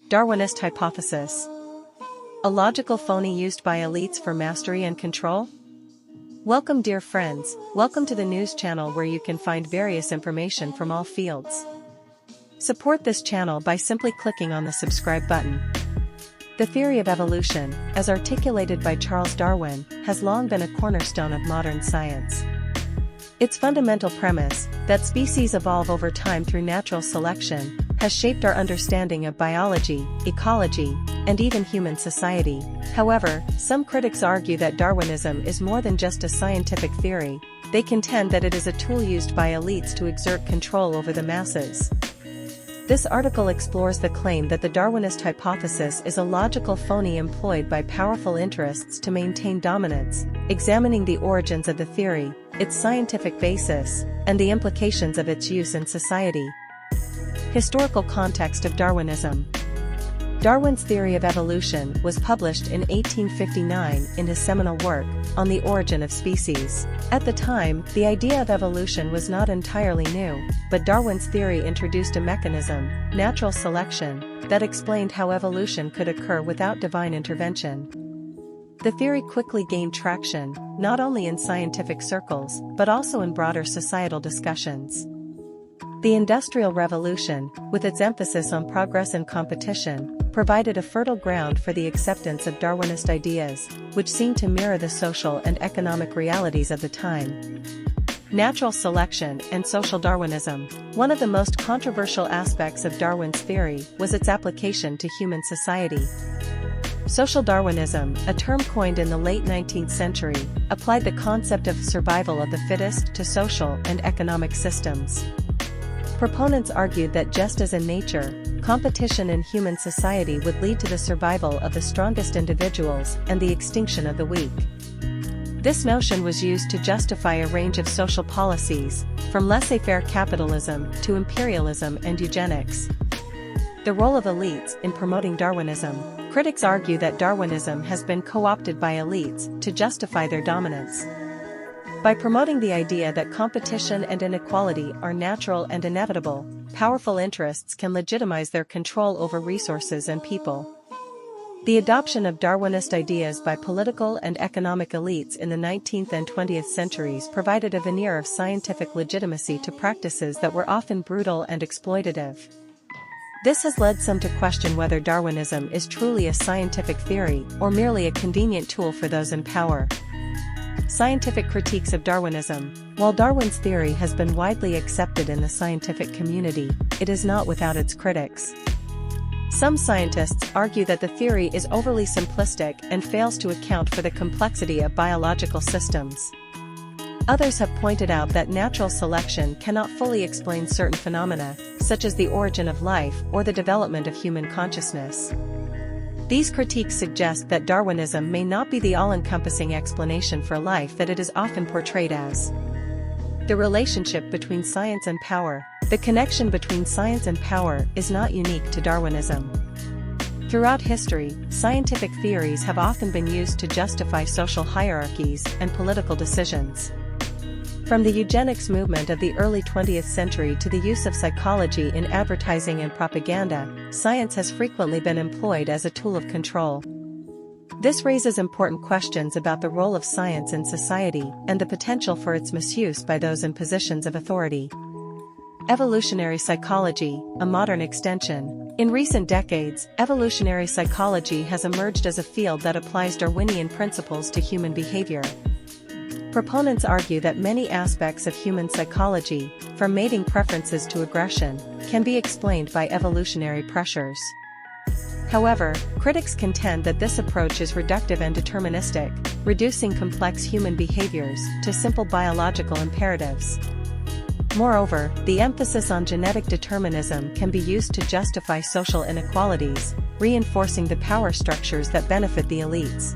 Darwinist Hypothesis. A logical phony used by elites for mastery and control? Welcome, dear friends, welcome to the news channel where you can find various information from all fields. Support this channel by simply clicking on the subscribe button. The theory of evolution, as articulated by Charles Darwin, has long been a cornerstone of modern science. Its fundamental premise, that species evolve over time through natural selection, has shaped our understanding of biology, ecology, and even human society. However, some critics argue that Darwinism is more than just a scientific theory. They contend that it is a tool used by elites to exert control over the masses. This article explores the claim that the Darwinist hypothesis is a logical phony employed by powerful interests to maintain dominance, examining the origins of the theory, its scientific basis, and the implications of its use in society. Historical context of Darwinism. Darwin's theory of evolution was published in 1859 in his seminal work, On the Origin of Species. At the time, the idea of evolution was not entirely new, but Darwin's theory introduced a mechanism, natural selection, that explained how evolution could occur without divine intervention. The theory quickly gained traction, not only in scientific circles, but also in broader societal discussions. The Industrial Revolution, with its emphasis on progress and competition, provided a fertile ground for the acceptance of Darwinist ideas, which seemed to mirror the social and economic realities of the time. Natural selection and social Darwinism. One of the most controversial aspects of Darwin's theory was its application to human society. Social Darwinism, a term coined in the late 19th century, applied the concept of survival of the fittest to social and economic systems. Proponents argued that just as in nature, competition in human society would lead to the survival of the strongest individuals and the extinction of the weak. This notion was used to justify a range of social policies, from laissez-faire capitalism to imperialism and eugenics. The role of elites in promoting Darwinism. Critics argue that Darwinism has been co-opted by elites to justify their dominance. By promoting the idea that competition and inequality are natural and inevitable, powerful interests can legitimize their control over resources and people. The adoption of Darwinist ideas by political and economic elites in the 19th and 20th centuries provided a veneer of scientific legitimacy to practices that were often brutal and exploitative. This has led some to question whether Darwinism is truly a scientific theory or merely a convenient tool for those in power. Scientific critiques of Darwinism. While Darwin's theory has been widely accepted in the scientific community, it is not without its critics. Some scientists argue that the theory is overly simplistic and fails to account for the complexity of biological systems. Others have pointed out that natural selection cannot fully explain certain phenomena, such as the origin of life or the development of human consciousness. These critiques suggest that Darwinism may not be the all-encompassing explanation for life that it is often portrayed as. The relationship between science and power. The connection between science and power is not unique to Darwinism. Throughout history, scientific theories have often been used to justify social hierarchies and political decisions. From the eugenics movement of the early 20th century to the use of psychology in advertising and propaganda, science has frequently been employed as a tool of control. This raises important questions about the role of science in society and the potential for its misuse by those in positions of authority. Evolutionary psychology, a modern extension. In recent decades, evolutionary psychology has emerged as a field that applies Darwinian principles to human behavior. Proponents argue that many aspects of human psychology, from mating preferences to aggression, can be explained by evolutionary pressures. However, critics contend that this approach is reductive and deterministic, reducing complex human behaviors to simple biological imperatives. Moreover, the emphasis on genetic determinism can be used to justify social inequalities, reinforcing the power structures that benefit the elites.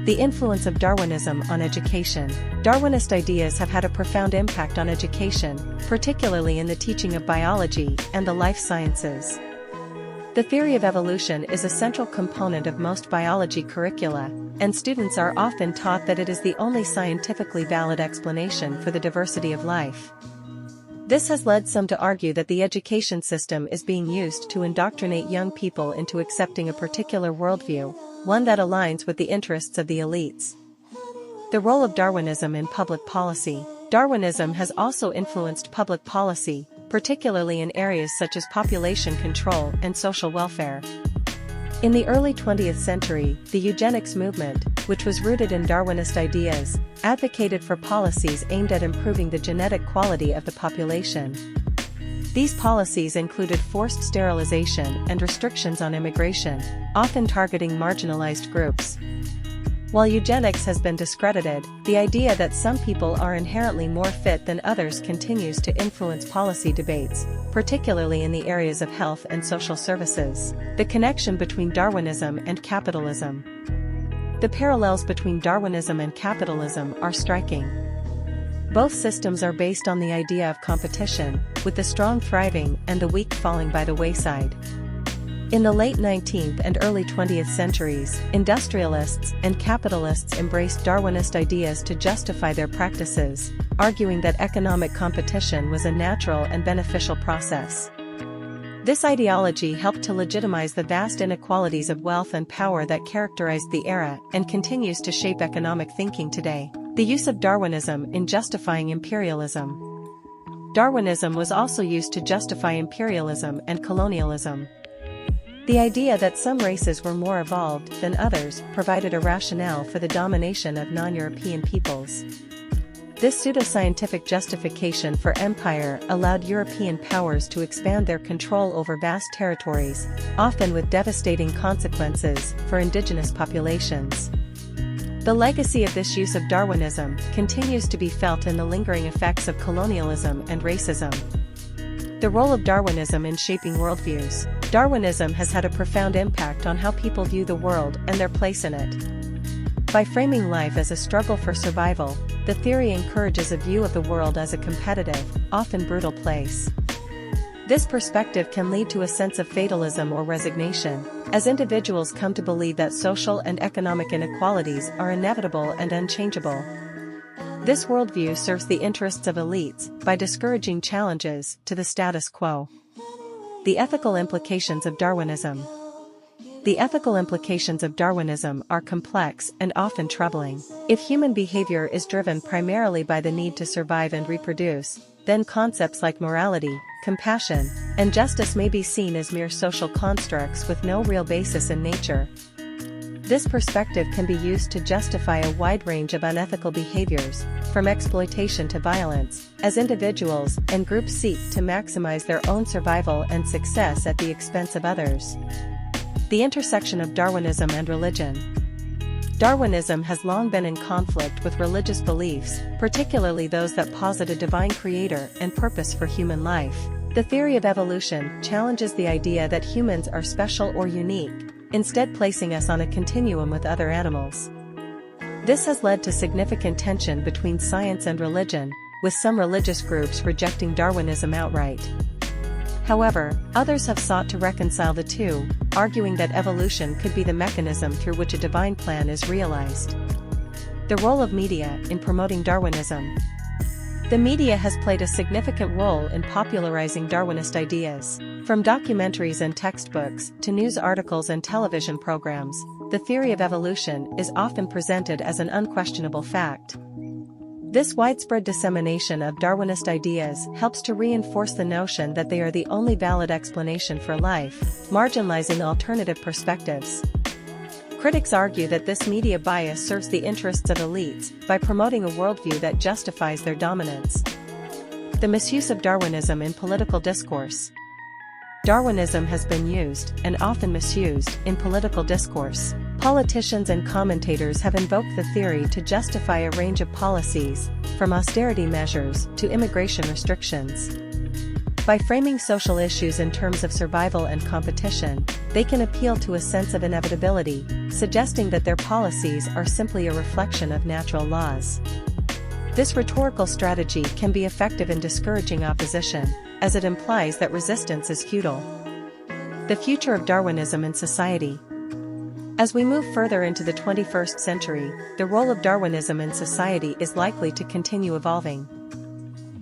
The influence of Darwinism on education. Darwinist ideas have had a profound impact on education, particularly in the teaching of biology and the life sciences. The theory of evolution is a central component of most biology curricula, and students are often taught that it is the only scientifically valid explanation for the diversity of life. This has led some to argue that the education system is being used to indoctrinate young people into accepting a particular worldview, one that aligns with the interests of the elites. The role of Darwinism in public policy. Darwinism has also influenced public policy, particularly in areas such as population control and social welfare. In the early 20th century, the eugenics movement, which was rooted in Darwinist ideas, advocated for policies aimed at improving the genetic quality of the population. These policies included forced sterilization and restrictions on immigration, often targeting marginalized groups. While eugenics has been discredited, the idea that some people are inherently more fit than others continues to influence policy debates, particularly in the areas of health and social services. The connection between Darwinism and capitalism. The parallels between Darwinism and capitalism are striking. Both systems are based on the idea of competition, with the strong thriving and the weak falling by the wayside. In the late 19th and early 20th centuries, industrialists and capitalists embraced Darwinist ideas to justify their practices, arguing that economic competition was a natural and beneficial process. This ideology helped to legitimize the vast inequalities of wealth and power that characterized the era and continues to shape economic thinking today. The use of Darwinism in justifying imperialism. Darwinism was also used to justify imperialism and colonialism. The idea that some races were more evolved than others provided a rationale for the domination of non-European peoples. This pseudoscientific justification for empire allowed European powers to expand their control over vast territories, often with devastating consequences for indigenous populations. The legacy of this use of Darwinism continues to be felt in the lingering effects of colonialism and racism. The role of Darwinism in shaping worldviews. Darwinism has had a profound impact on how people view the world and their place in it. By framing life as a struggle for survival, the theory encourages a view of the world as a competitive, often brutal place. This perspective can lead to a sense of fatalism or resignation, as individuals come to believe that social and economic inequalities are inevitable and unchangeable. This worldview serves the interests of elites by discouraging challenges to the status quo. The ethical implications of Darwinism. The ethical implications of Darwinism are complex and often troubling. If human behavior is driven primarily by the need to survive and reproduce, then concepts like morality, compassion, and justice may be seen as mere social constructs with no real basis in nature. This perspective can be used to justify a wide range of unethical behaviors, from exploitation to violence, as individuals and groups seek to maximize their own survival and success at the expense of others. The intersection of Darwinism and religion. Darwinism has long been in conflict with religious beliefs, particularly those that posit a divine creator and purpose for human life. The theory of evolution challenges the idea that humans are special or unique, instead placing us on a continuum with other animals. This has led to significant tension between science and religion, with some religious groups rejecting Darwinism outright. However, others have sought to reconcile the two, arguing that evolution could be the mechanism through which a divine plan is realized. The role of media in promoting Darwinism. The media has played a significant role in popularizing Darwinist ideas. From documentaries and textbooks to news articles and television programs, the theory of evolution is often presented as an unquestionable fact. This widespread dissemination of Darwinist ideas helps to reinforce the notion that they are the only valid explanation for life, marginalizing alternative perspectives. Critics argue that this media bias serves the interests of elites by promoting a worldview that justifies their dominance. The misuse of Darwinism in political discourse. Darwinism has been used, and often misused, in political discourse. Politicians and commentators have invoked the theory to justify a range of policies, from austerity measures to immigration restrictions. By framing social issues in terms of survival and competition, they can appeal to a sense of inevitability, suggesting that their policies are simply a reflection of natural laws. This rhetorical strategy can be effective in discouraging opposition, as it implies that resistance is futile. The future of Darwinism in society. As we move further into the 21st century, the role of Darwinism in society is likely to continue evolving.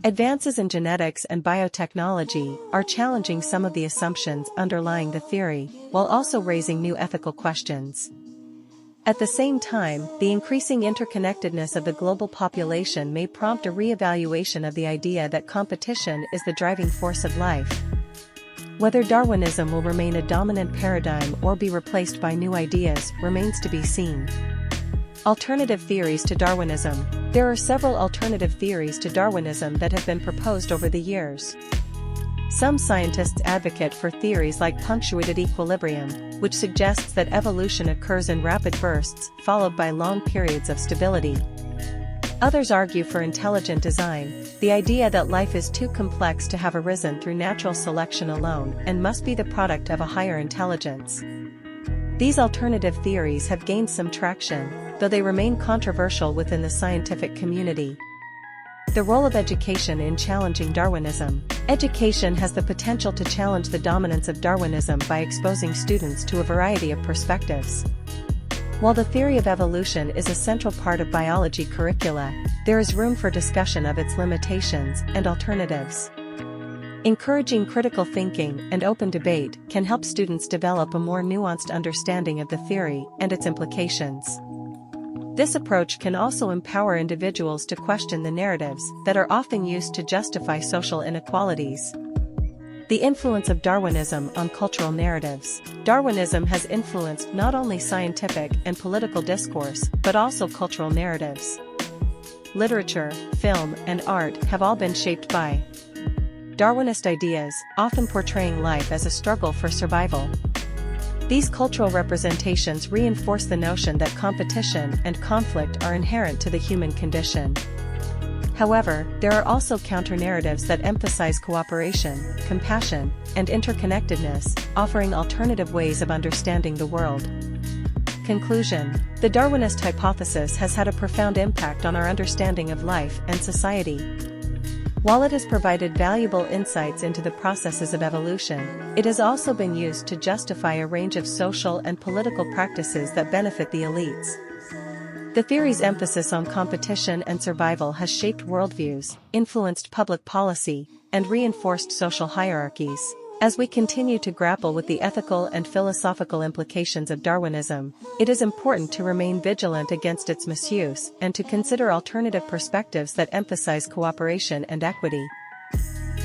Advances in genetics and biotechnology are challenging some of the assumptions underlying the theory, while also raising new ethical questions. At the same time, the increasing interconnectedness of the global population may prompt a re-evaluation of the idea that competition is the driving force of life. Whether Darwinism will remain a dominant paradigm or be replaced by new ideas remains to be seen. Alternative theories to Darwinism. There are several alternative theories to Darwinism that have been proposed over the years. Some scientists advocate for theories like punctuated equilibrium, which suggests that evolution occurs in rapid bursts, followed by long periods of stability. Others argue for intelligent design, the idea that life is too complex to have arisen through natural selection alone and must be the product of a higher intelligence. These alternative theories have gained some traction, though they remain controversial within the scientific community. The role of education in challenging Darwinism. Education has the potential to challenge the dominance of Darwinism by exposing students to a variety of perspectives. While the theory of evolution is a central part of biology curricula, there is room for discussion of its limitations and alternatives. Encouraging critical thinking and open debate can help students develop a more nuanced understanding of the theory and its implications. This approach can also empower individuals to question the narratives that are often used to justify social inequalities. The influence of Darwinism on cultural narratives. Darwinism has influenced not only scientific and political discourse, but also cultural narratives. Literature, film, and art have all been shaped by Darwinist ideas, often portraying life as a struggle for survival. These cultural representations reinforce the notion that competition and conflict are inherent to the human condition. However, there are also counter-narratives that emphasize cooperation, compassion, and interconnectedness, offering alternative ways of understanding the world. Conclusion. The Darwinist hypothesis has had a profound impact on our understanding of life and society. While it has provided valuable insights into the processes of evolution, it has also been used to justify a range of social and political practices that benefit the elites. The theory's emphasis on competition and survival has shaped worldviews, influenced public policy, and reinforced social hierarchies. As we continue to grapple with the ethical and philosophical implications of Darwinism, it is important to remain vigilant against its misuse and to consider alternative perspectives that emphasize cooperation and equity.